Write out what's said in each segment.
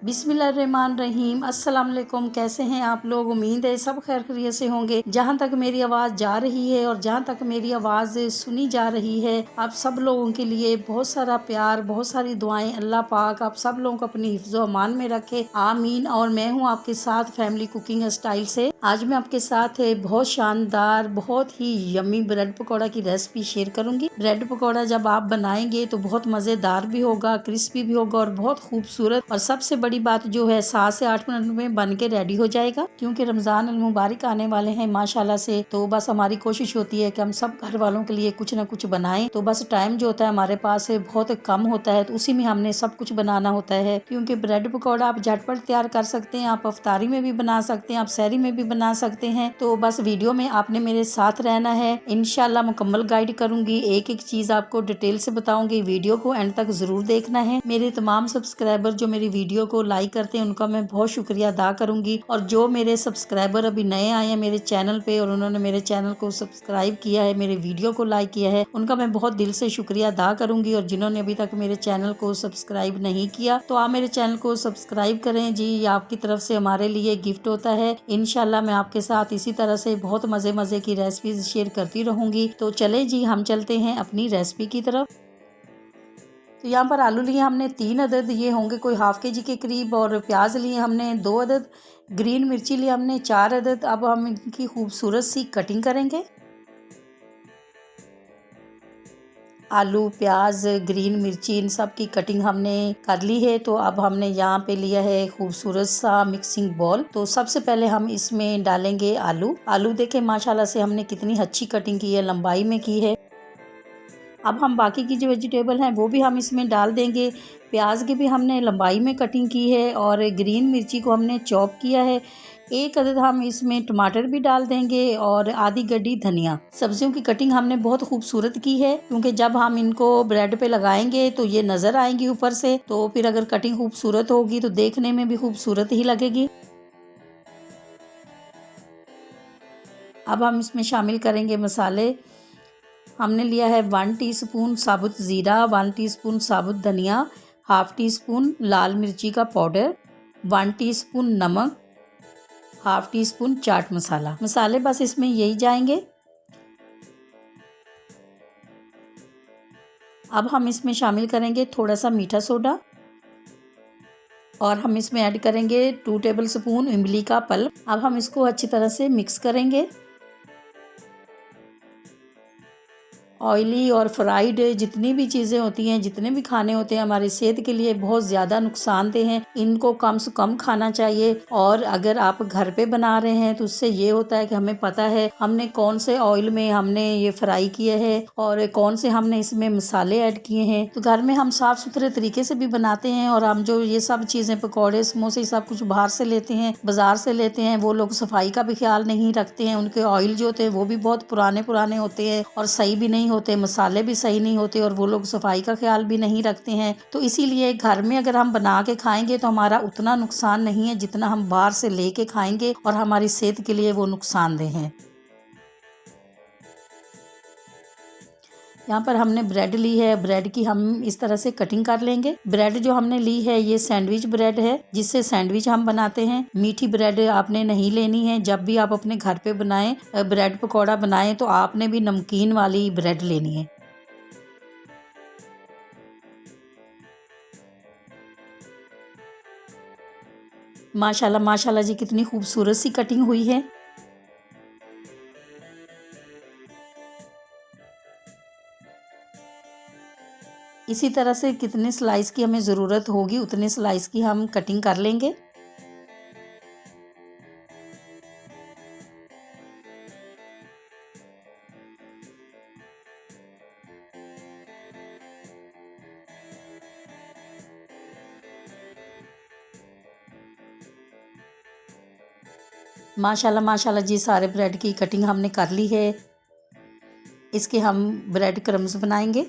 बिस्मिल्लाहिर्रहमानिर्रहीम। अस्सलाम वालेकुम। कैसे हैं आप लोग? उम्मीद है सब खैर खैरियत से होंगे। जहाँ तक मेरी आवाज़ जा रही है और जहाँ तक मेरी आवाज़ सुनी जा रही है, आप सब लोगों के लिए बहुत सारा प्यार, बहुत सारी दुआएं। अल्लाह पाक आप सब लोगों को अपनी हिफ्ज़ो अमान में रखे, आमीन। और मैं हूँ आपके साथ फैमिली कुकिंग स्टाइल से। आज मैं आपके साथ बहुत शानदार, बहुत ही यम्मी ब्रेड पकौड़ा की रेसिपी शेयर करूंगी। ब्रेड पकौड़ा जब आप बनाएंगे तो बहुत मज़ेदार भी होगा, क्रिस्पी भी होगा और बहुत खूबसूरत, और सबसे बड़ी बात जो है 7 से 8 मिनट में बन के रेडी हो जाएगा। क्योंकि रमज़ान अल मुबारक आने वाले हैं माशाल्लाह से, तो बस हमारी कोशिश होती है कि हम सब घर वालों के लिए कुछ ना कुछ बनाएं। तो बस टाइम जो होता है हमारे पास बहुत कम होता है, तो उसी में हमने सब कुछ बनाना होता है। क्योंकि ब्रेड पकौड़ा आप झटपट तैयार कर सकते हैं, आप अफ्तारी में भी बना सकते हैं, आप सहरी में भी बना सकते हैं। तो बस वीडियो में आपने मेरे साथ रहना है। इंशाल्लाह मुकम्मल गाइड करूंगी, एक एक चीज आपको डिटेल से बताऊंगी। वीडियो को एंड तक जरूर देखना है। मेरे तमाम सब्सक्राइबर जो मेरी वीडियो को लाइक करते हैं उनका मैं बहुत शुक्रिया अदा करूंगी, और जो मेरे सब्सक्राइबर अभी नए आए हैं मेरे चैनल पे और उन्होंने मेरे चैनल को सब्सक्राइब किया है, मेरे वीडियो को लाइक किया है, उनका मैं बहुत दिल से शुक्रिया अदा करूंगी। और जिन्होंने अभी तक मेरे चैनल को सब्सक्राइब नहीं किया तो आप मेरे चैनल को सब्सक्राइब करें जी, ये आपकी तरफ से हमारे लिए गिफ्ट होता है। इंशाल्लाह मैं आपके साथ इसी तरह से बहुत मजे की रेसिपीज शेयर करती रहूंगी। तो चले जी, हम चलते हैं अपनी रेसिपी की तरफ। तो यहाँ पर आलू लिए हमने 3 अदद, ये होंगे कोई हाफ के जी के करीब, और प्याज लिए हमने 2 अदद, ग्रीन मिर्ची लिए हमने 4 अदद। अब हम इनकी खूबसूरत सी कटिंग करेंगे। आलू, प्याज, ग्रीन मिर्ची, इन सब की कटिंग हमने कर ली है। तो अब हमने यहाँ पे लिया है खूबसूरत सा मिक्सिंग बॉल। तो सबसे पहले हम इसमें डालेंगे आलू। आलू देखें माशाल्लाह से हमने कितनी अच्छी कटिंग की है, लंबाई में की है। अब हम बाकी की जो वेजिटेबल हैं वो भी हम इसमें डाल देंगे। प्याज की भी हमने लंबाई में कटिंग की है और ग्रीन मिर्ची को हमने चॉप किया है। एक अदद हम इसमें टमाटर भी डाल देंगे और आधी गड्डी धनिया। सब्जियों की कटिंग हमने बहुत खूबसूरत की है, क्योंकि जब हम इनको ब्रेड पे लगाएंगे तो ये नज़र आएंगी ऊपर से, तो फिर अगर कटिंग खूबसूरत होगी तो देखने में भी खूबसूरत ही लगेगी। अब हम इसमें शामिल करेंगे मसाले। हमने लिया है 1 टीस्पून साबुत ज़ीरा, 1 टीस्पून साबुत धनिया, हाफ टी स्पून लाल मिर्ची का पाउडर, 1 टीस्पून नमक, half tea spoon chaat masala. मसाले बस इसमें यही जाएंगे। अब हम इसमें शामिल करेंगे थोड़ा सा मीठा सोडा, और हम इसमें ऐड करेंगे 2 टेबल स्पून इमली का पल्प। अब हम इसको अच्छी तरह से मिक्स करेंगे। ऑयली और फ्राइड जितनी भी चीज़ें होती हैं, जितने भी खाने होते हैं, हमारी सेहत के लिए बहुत ज़्यादा नुकसानदेह हैं। इनको कम से कम खाना चाहिए। और अगर आप घर पे बना रहे हैं तो उससे ये होता है कि हमें पता है हमने कौन से ऑयल में हमने ये फ्राई किए हैं और कौन से हमने इसमें मसाले ऐड किए हैं। तो घर में हम साफ़ सुथरे तरीके से भी बनाते हैं, और हम जो ये सब चीज़ें पकौड़े समोसे सब कुछ बाहर से लेते हैं, बाज़ार से लेते हैं, वो लोग सफाई का भी ख्याल नहीं रखते हैं। उनके ऑयल जो होते हैं वो भी बहुत पुराने होते हैं और सही भी नहीं होते, मसाले भी सही नहीं होते, और वो लोग सफाई का ख्याल भी नहीं रखते हैं। तो इसीलिए घर में अगर हम बना के खाएंगे तो हमारा उतना नुकसान नहीं है जितना हम बाहर से लेके खाएंगे, और हमारी सेहत के लिए वो नुकसानदेह है। यहाँ पर हमने ब्रेड ली है, ब्रेड की हम इस तरह से कटिंग कर लेंगे। ब्रेड जो हमने ली है ये सैंडविच ब्रेड है, जिससे सैंडविच हम बनाते हैं। मीठी ब्रेड आपने नहीं लेनी है। जब भी आप अपने घर पे बनाएं, ब्रेड पकौड़ा बनाएं, तो आपने भी नमकीन वाली ब्रेड लेनी है। माशाल्लाह माशाल्लाह जी, कितनी खूबसूरत सी कटिंग हुई है। इसी तरह से कितने स्लाइस की हमें ज़रूरत होगी उतने स्लाइस की हम कटिंग कर लेंगे। माशाल्लाह माशाल्लाह जी, सारे ब्रेड की कटिंग हमने कर ली है। इसके हम ब्रेड क्रम्स बनाएंगे।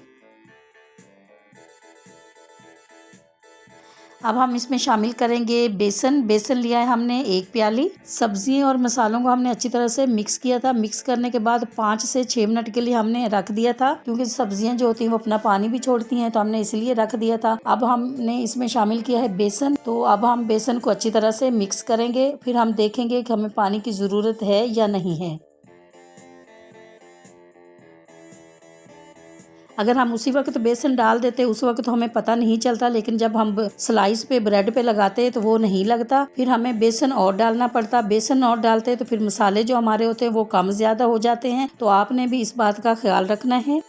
अब हम इसमें शामिल करेंगे बेसन। बेसन लिया है हमने 1 प्याली। सब्जियों और मसालों को हमने अच्छी तरह से मिक्स किया था। मिक्स करने के बाद 5 से 6 मिनट के लिए हमने रख दिया था, क्योंकि सब्जियां जो होती हैं वो अपना पानी भी छोड़ती हैं, तो हमने इसलिए रख दिया था। अब हमने इसमें शामिल किया है बेसन। तो अब हम बेसन को अच्छी तरह से मिक्स करेंगे, फिर हम देखेंगे कि हमें पानी की ज़रूरत है या नहीं है। अगर हम उसी वक्त बेसन डाल देते उस वक्त तो हमें पता नहीं चलता, लेकिन जब हम स्लाइस पे ब्रेड पे लगाते हैं तो वो नहीं लगता। फिर हमें बेसन और डालना पड़ता। बेसन और डालते तो फिर मसाले जो हमारे होते हैं वो कम ज़्यादा हो जाते हैं, तो आपने भी इस बात का ख्याल रखना है।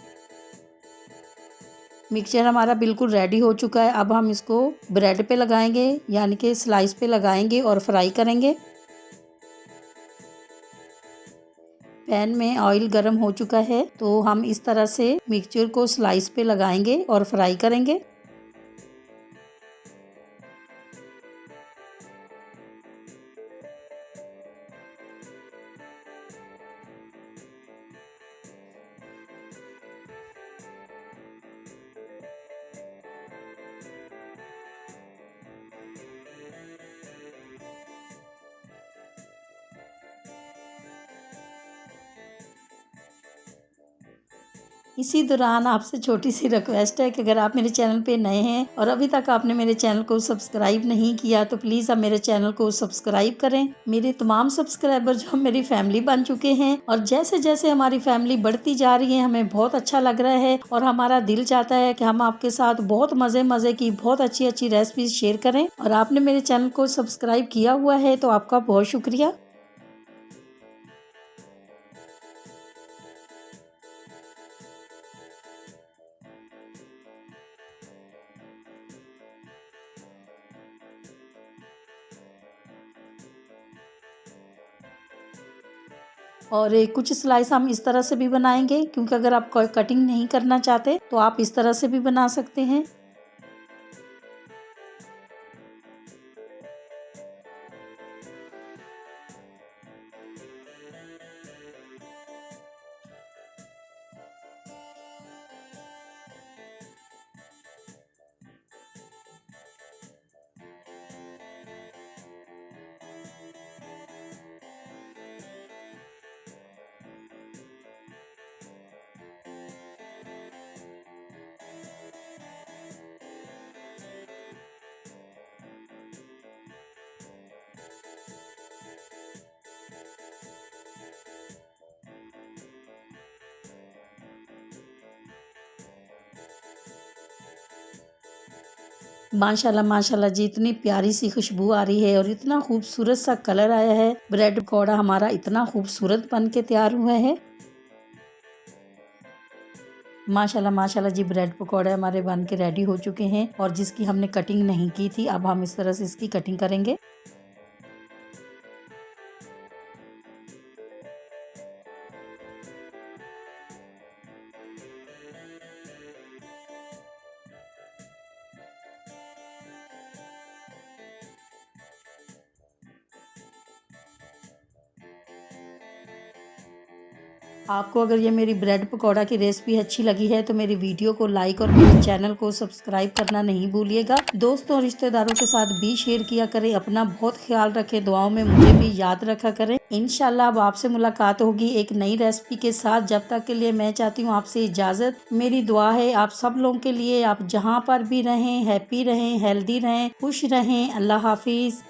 मिक्सचर हमारा बिल्कुल रेडी हो चुका है। अब हम इसको ब्रेड पे लगाएंगे, यानी कि स्लाइस पे लगाएंगे और फ्राई करेंगे। पैन में ऑयल गर्म हो चुका है, तो हम इस तरह से मिक्सचर को स्लाइस पे लगाएंगे और फ्राई करेंगे। इसी दौरान आपसे छोटी सी रिक्वेस्ट है कि अगर आप मेरे चैनल पे नए हैं और अभी तक आपने मेरे चैनल को सब्सक्राइब नहीं किया तो प्लीज़ आप मेरे चैनल को सब्सक्राइब करें। मेरे तमाम सब्सक्राइबर जो मेरी फैमिली बन चुके हैं, और जैसे जैसे हमारी फैमिली बढ़ती जा रही है हमें बहुत अच्छा लग रहा है, और हमारा दिल चाहता है कि हम आपके साथ बहुत मज़े की बहुत अच्छी अच्छी रेसिपीज शेयर करें। और आपने मेरे चैनल को सब्सक्राइब किया हुआ है तो आपका बहुत शुक्रिया। और कुछ स्लाइस हम इस तरह से भी बनाएंगे, क्योंकि अगर आप कटिंग नहीं करना चाहते तो आप इस तरह से भी बना सकते हैं। माशाल्लाह माशाल्लाह जी, इतनी प्यारी सी खुशबू आ रही है और इतना खूबसूरत सा कलर आया है। ब्रेड पकौड़ा हमारा इतना खूबसूरत बन के तैयार हुआ है। माशाल्लाह माशाल्लाह जी, ब्रेड पकौड़े हमारे बन के रेडी हो चुके हैं, और जिसकी हमने कटिंग नहीं की थी अब हम इस तरह से इसकी कटिंग करेंगे। आपको अगर ये मेरी ब्रेड पकौड़ा की रेसिपी अच्छी लगी है तो मेरी वीडियो को लाइक और मेरे चैनल को सब्सक्राइब करना नहीं भूलिएगा। दोस्तों और रिश्तेदारों के साथ भी शेयर किया करें। अपना बहुत ख्याल रखें, दुआओं में मुझे भी याद रखा करें। इंशाल्लाह अब आपसे मुलाकात होगी एक नई रेसिपी के साथ। जब तक के लिए मैं चाहती हूँ आपसे इजाज़त। मेरी दुआ है आप सब लोगों के लिए, आप जहाँ पर भी रहें हैप्पी रहें, हेल्दी रहें, खुश रहें। अल्लाह हाफिज़।